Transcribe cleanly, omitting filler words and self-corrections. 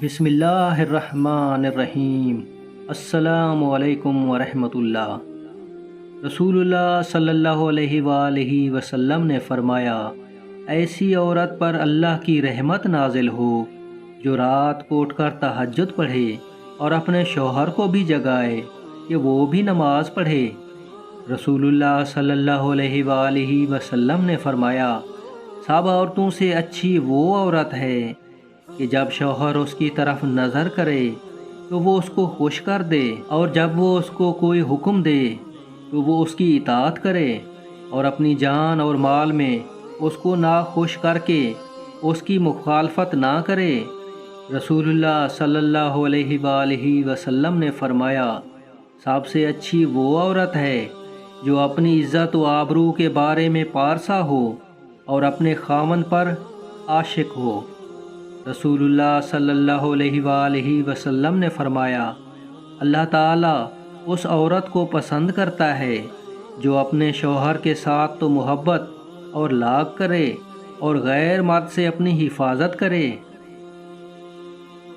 بسم اللہ الرحمن الرحیم۔ السلام علیکم ورحمۃ اللہ۔ رسول اللہ صلی اللہ علیہ وآلہ وسلم نے فرمایا، ایسی عورت پر اللہ کی رحمت نازل ہو جو رات کو اٹھ کر تہجد پڑھے اور اپنے شوہر کو بھی جگائے کہ وہ بھی نماز پڑھے۔ رسول اللہ صلی اللہ علیہ وآلہ وسلم نے فرمایا، سب عورتوں سے اچھی وہ عورت ہے کہ جب شوہر اس کی طرف نظر کرے تو وہ اس کو خوش کر دے، اور جب وہ اس کو کوئی حکم دے تو وہ اس کی اطاعت کرے، اور اپنی جان اور مال میں اس کو ناخوش کر کے اس کی مخالفت نہ کرے۔ رسول اللہ صلی اللہ علیہ وآلہ وسلم نے فرمایا، سب سے اچھی وہ عورت ہے جو اپنی عزت و آبرو کے بارے میں پارسا ہو اور اپنے خاوند پر عاشق ہو۔ رسول اللہ صلی اللہ علیہ وآلہ وسلم نے فرمایا، اللہ تعالیٰ اس عورت کو پسند کرتا ہے جو اپنے شوہر کے ساتھ تو محبت اور لاگ کرے اور غیر مرد سے اپنی حفاظت کرے۔